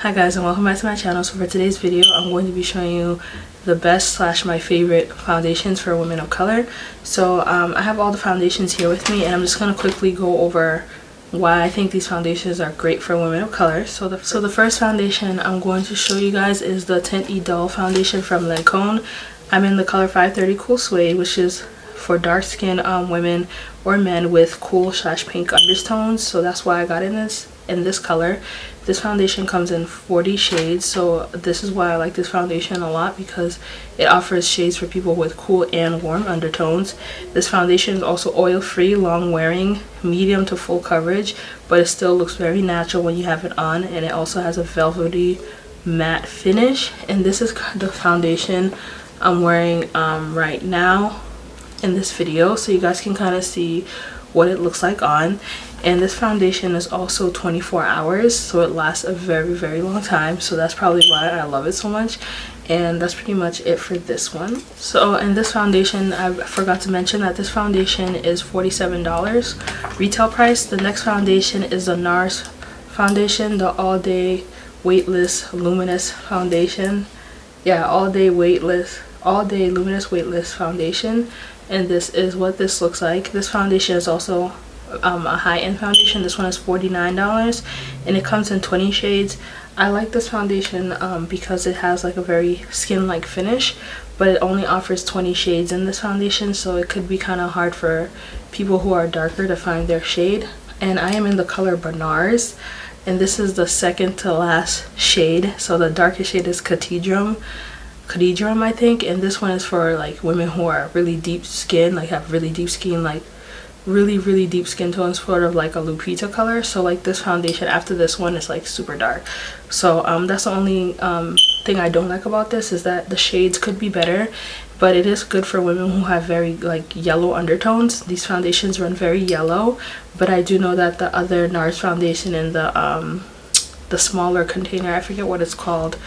Hi guys, and welcome back to my channel. So for today's video, I'm going to be showing you the best slash my favorite foundations for women of color. So I have all the foundations here with me, and I'm just going to quickly go over why I think these foundations are great for women of color. So the first foundation I'm going to show you guys is the Teint Idole foundation from Lancôme. I'm in the color 530 Cool Suede, which is for dark skinned women or men with cool slash pink undertones. So that's why I got in this color. This foundation comes in 40 shades, so this is why I like this foundation a lot, because it offers shades for people with cool and warm undertones. This foundation is also oil free, long wearing, medium to full coverage, but it still looks very natural when you have it on, and it also has a velvety matte finish. And this is the foundation I'm wearing right now in this video, so you guys can kind of see what it looks like on. And this foundation is also 24 hours, so it lasts a very long time, so that's probably why I love it so much. And that's pretty much it for this one. So in this foundation, I forgot to mention that this foundation is $47 retail price. The next foundation is the NARS Foundation, the all day weightless luminous foundation. Yeah, all day luminous weightless foundation. And this is what this looks like. This foundation is also a high-end foundation. This one is $49 and it comes in 20 shades. I like this foundation because it has like a very skin-like finish, but it only offers 20 shades in this foundation, so it could be kind of hard for people who are darker to find their shade. And I am in the color Benares, and this is the second to last shade. So the darkest shade is Cathedrum, I think, and this one is for like women who are really deep skin, like have really deep skin, like really deep skin tones, sort of like a Lupita color. So like this foundation after this one is like super dark. So that's the only thing I don't like about this, is that the shades could be better, but it is good for women who have very like yellow undertones. These foundations run very yellow, but I do know that the other NARS foundation in the smaller container, I forget what it's called,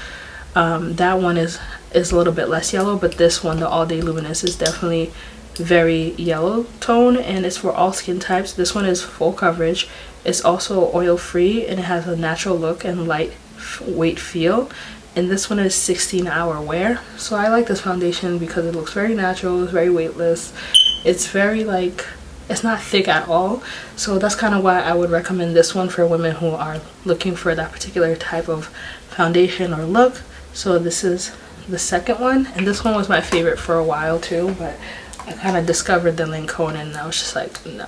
that one is a little bit less yellow, but this one, the all day luminous, is definitely very yellow tone, and it's for all skin types. This one is full coverage. It's also oil free, and it has a natural look and light weight feel. And this one is 16-hour wear. So I like this foundation because it looks very natural, it's very weightless, it's very like, it's not thick at all. So that's kind of why I would recommend this one for women who are looking for that particular type of foundation or look. So this is the second one, and this one was my favorite for a while too, but I kind of discovered the Lancôme and I was just like, no.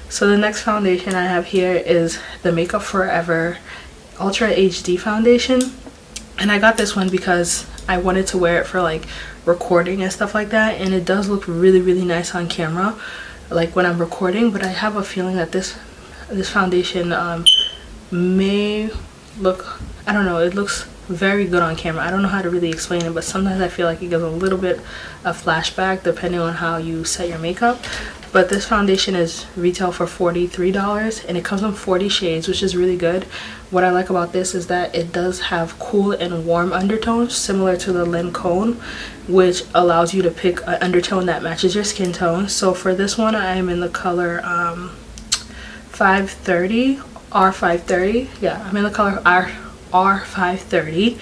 So the next foundation I have here is the Makeup Forever Ultra HD foundation, and I got this one because I wanted to wear it for like recording and stuff like that, and it does look really nice on camera, like when I'm recording. But I have a feeling that this foundation may look, I don't know, it looks very good on camera. I don't know how to really explain it, but sometimes I feel like it gives a little bit of flashback depending on how you set your makeup. But this foundation is retail for $43, and it comes in 40 shades, which is really good. What I like about this is that it does have cool and warm undertones, similar to the Lancôme, which allows you to pick an undertone that matches your skin tone. So for this one, I am in the color 530, R530. Yeah, I'm in the color R530,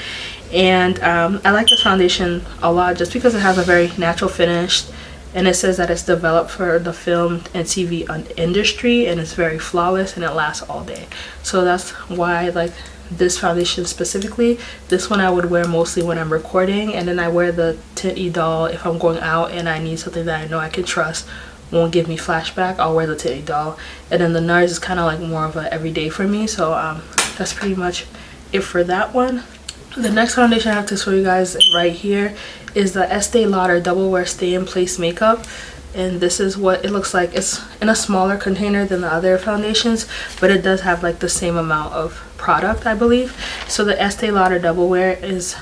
and I like this foundation a lot just because it has a very natural finish, and it says that it's developed for the film and TV industry, and it's very flawless and it lasts all day. So that's why I like this foundation specifically. This one I would wear mostly when I'm recording, and then I wear the Teint Idole if I'm going out and I need something that I know I can trust won't give me flashback. I'll wear the Teint Idole, and then the NARS is kind of like more of a everyday for me. So that's pretty much it for that one. The next foundation I have to show you guys right here is the Este Lauder Double Wear Stay in Place Makeup, and this is what it looks like. It's in a smaller container than the other foundations, but it does have like the same amount of product, I believe. So the Este Lauder Double Wear is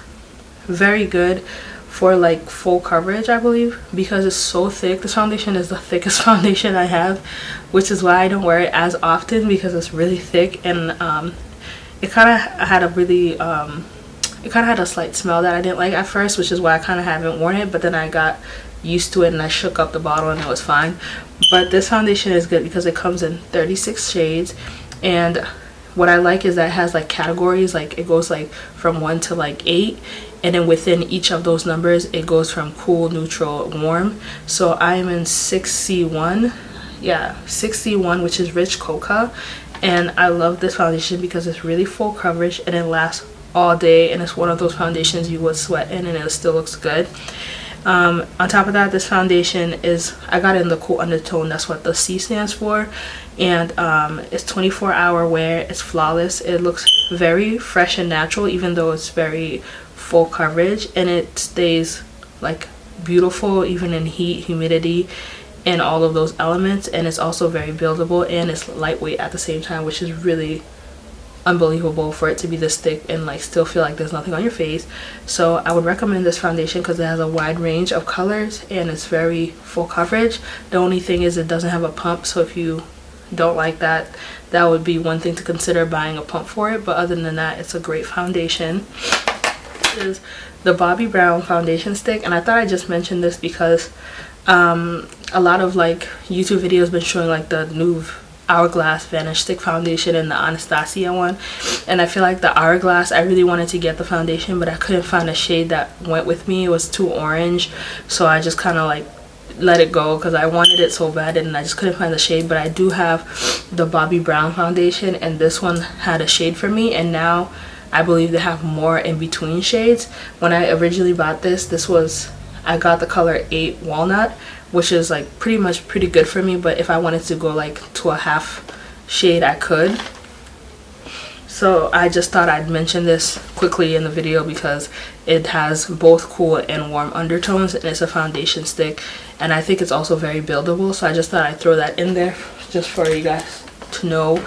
very good for like full coverage, I believe, because it's so thick. This foundation is the thickest foundation I have, which is why I don't wear it as often, because it's really thick, and it kind of had a really it kind of had a slight smell that I didn't like at first, which is why I kind of haven't worn it. But then I got used to it and I shook up the bottle and it was fine. But this foundation is good because it comes in 36 shades, and what I like is that it has like categories, like it goes like from 1 to like 8, and then within each of those numbers it goes from cool, neutral, warm. So I am in 6C1. Yeah, 6C1, which is rich cocoa, and I love this foundation because it's really full coverage and it lasts all day, and it's one of those foundations you would sweat in and it still looks good. On top of that, this foundation is, I got it in the cool undertone, that's what the C stands for, and it's 24-hour wear. It's flawless. It looks very fresh and natural even though it's very full coverage, and it stays like beautiful even in heat, humidity, and all of those elements. And it's also very buildable and it's lightweight at the same time, which is really unbelievable for it to be this thick and like still feel like there's nothing on your face. So I would recommend this foundation because it has a wide range of colors and it's very full coverage. The only thing is it doesn't have a pump, so if you don't like that, that would be one thing to consider, buying a pump for it. But other than that, it's a great foundation. This is the Bobbi Brown foundation stick, and I thought I just mentioned this because a lot of like YouTube videos been showing like the new Hourglass Vanish Stick foundation and the Anastasia one, and I feel like the Hourglass, I really wanted to get the foundation but I couldn't find a shade that went with me. It was too orange, so I just kind of like let it go because I wanted it so bad and I just couldn't find the shade. But I do have the Bobbi Brown foundation and this one had a shade for me, and now I believe they have more in between shades. When I originally bought this was, I got the color 8 Walnut, which is like pretty good for me, but if I wanted to go like to a half shade I could. So I just thought I'd mention this quickly in the video because it has both cool and warm undertones and it's a foundation stick, and I think it's also very buildable, so I just thought I'd throw that in there just for you guys to know,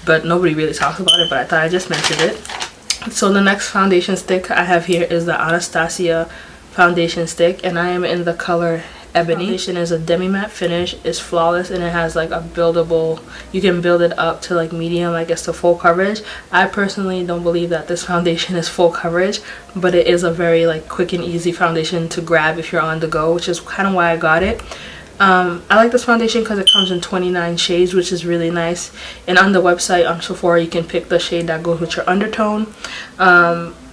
but nobody really talks about it, but I thought I just mentioned it. So the next foundation stick I have here is the Anastasia foundation stick, and I am in the color Ebony. Foundation is a demi matte finish. It's flawless and it has like a buildable, you can build it up to like medium, I guess, to full coverage. I personally don't believe that this foundation is full coverage, but it is a very like quick and easy foundation to grab if you're on the go, which is kind of why I got it. I like this foundation because it comes in 29 shades, which is really nice, and on the website on Sephora you can pick the shade that goes with your undertone.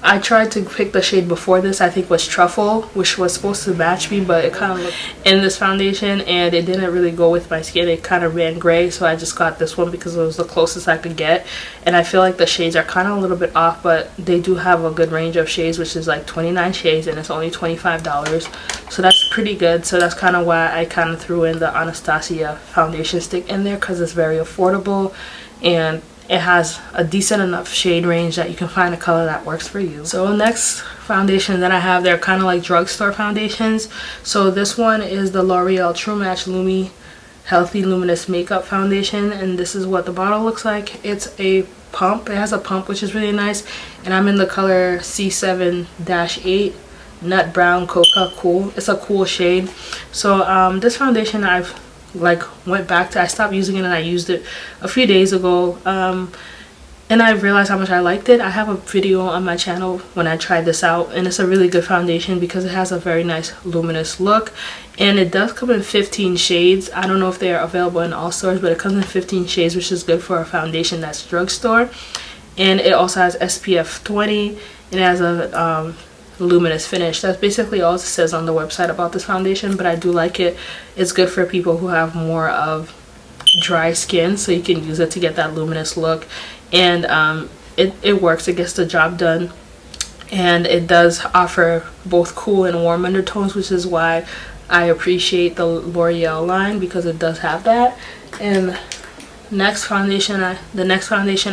I tried to pick the shade before this, I think was Truffle, which was supposed to match me, but it kind of looked in this foundation and it didn't really go with my skin. It kind of ran gray, so I just got this one because it was the closest I could get, and I feel like the shades are kind of a little bit off, but they do have a good range of shades, which is like 29 shades, and it's only $25, so that's pretty good. So that's kind of why I kind of threw in the Anastasia foundation stick in there, because it's very affordable and it has a decent enough shade range that you can find a color that works for you. So next foundation that I have, they're kind of like drugstore foundations. So this one is the L'Oreal True Match Lumi Healthy Luminous Makeup Foundation, and this is what the bottle looks like. It's a pump. It has a pump, which is really nice, and I'm in the color C7-8 Nut Brown Coca Cool. It's a cool shade. So this foundation I've like went back to, I stopped using it and I used it a few days ago, and I realized how much I liked it. I have a video on my channel when I tried this out, and it's a really good foundation because it has a very nice luminous look, and it does come in 15 shades. I don't know if they are available in all stores, but it comes in 15 shades, which is good for a foundation that's drugstore. And it also has SPF 20, and it has a luminous finish. That's basically all it says on the website about this foundation, but I do like it. It's good for people who have more of dry skin, so you can use it to get that luminous look, and it works. It gets the job done, and it does offer both cool and warm undertones, which is why I appreciate the L'Oreal line, because it does have that. And the next foundation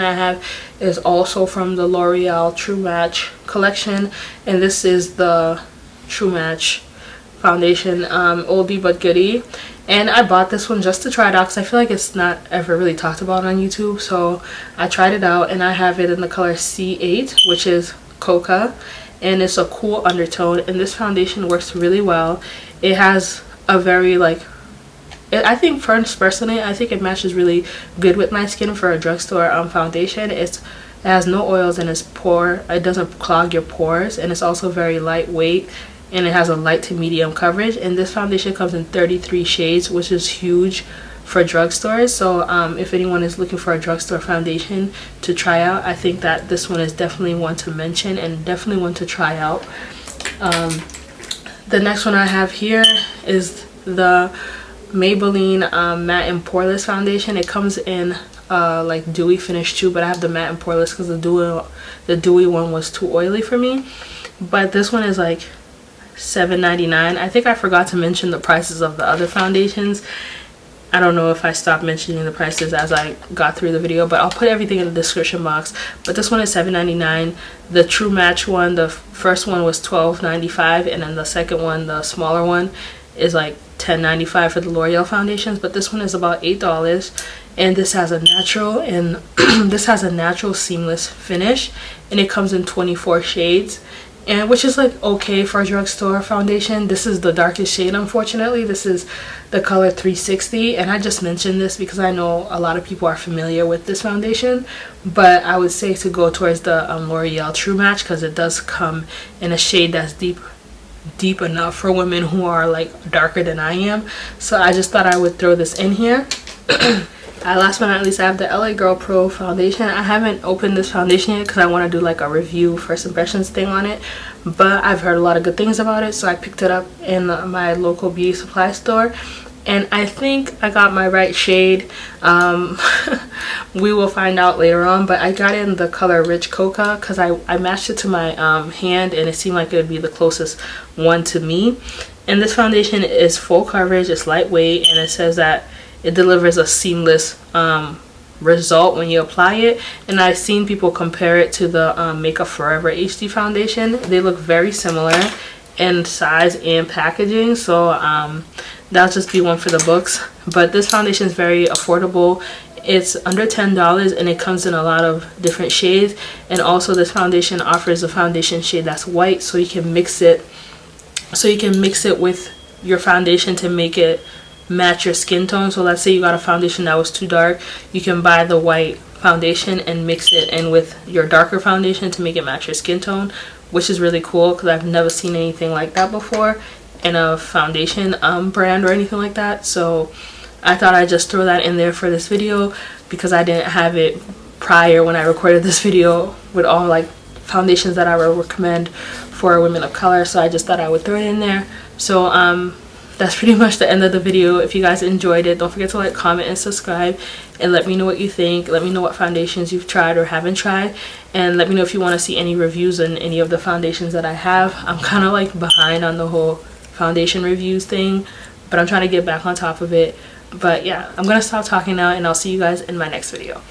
I have is also from the L'Oreal True Match collection, and this is the True Match foundation, oldie but goodie. And I bought this one just to try it out because I feel like it's not ever really talked about on YouTube, so I tried it out, and I have it in the color C8, which is Coca, and it's a cool undertone, and this foundation works really well. It has a very like, I think personally, I think it matches really good with my skin for a drugstore foundation. It has no oils in its pore. It doesn't clog your pores, and it's also very lightweight, and it has a light to medium coverage. And this foundation comes in 33 shades, which is huge for drugstores. So if anyone is looking for a drugstore foundation to try out, I think that this one is definitely one to mention and definitely one to try out. The next one I have here is the Maybelline Matte and Poreless foundation. It comes in like dewy finish too, but I have the matte and poreless because the dewy one was too oily for me. But this one is like $7.99. I think I forgot to mention the prices of the other foundations. I don't know if I stopped mentioning the prices as I got through the video, but I'll put everything in the description box. But this one is $7.99. The True Match one, the first one was $12.95, and then the second one, the smaller one, is like $10.95 for the L'Oreal foundations. But this one is about $8, and this has a natural and this has a natural seamless finish, and it comes in 24 shades, and which is like okay for a drugstore foundation. This is the darkest shade, unfortunately. This is the color 360, and I just mentioned this because I know a lot of people are familiar with this foundation, but I would say to go towards the L'Oreal True Match because it does come in a shade that's deep enough for women who are like darker than I am. So I just thought I would throw this in here. Last but not least, I have the LA Girl Pro foundation. I haven't opened this foundation yet because I want to do like a review, first impressions thing on it, but I've heard a lot of good things about it, so I picked it up in my local beauty supply store, and I think I got my right shade. We will find out later on, but I got in the color Rich Coca because I matched it to my hand, and it seemed like it would be the closest one to me. And this foundation is full coverage, it's lightweight, and it says that it delivers a seamless result when you apply it. And I've seen people compare it to the Makeup Forever HD foundation. They look very similar in size and packaging, so that'll just be one for the books. But this foundation is very affordable. It's under $10, and it comes in a lot of different shades. And also this foundation offers a foundation shade that's white, so you can mix it with your foundation to make it match your skin tone. So let's say you got a foundation that was too dark, you can buy the white foundation and mix it in with your darker foundation to make it match your skin tone, which is really cool because I've never seen anything like that before in a foundation brand or anything like that. So I thought I'd just throw that in there for this video because I didn't have it prior when I recorded this video with all like foundations that I would recommend for women of color. So I just thought I would throw it in there. So that's pretty much the end of the video. If you guys enjoyed it, don't forget to like, comment, and subscribe, and let me know what you think. Let me know what foundations you've tried or haven't tried, and let me know if you want to see any reviews on any of the foundations that I have. I'm kind of like behind on the whole foundation reviews thing, but I'm trying to get back on top of it. But yeah, I'm gonna stop talking now, and I'll see you guys in my next video.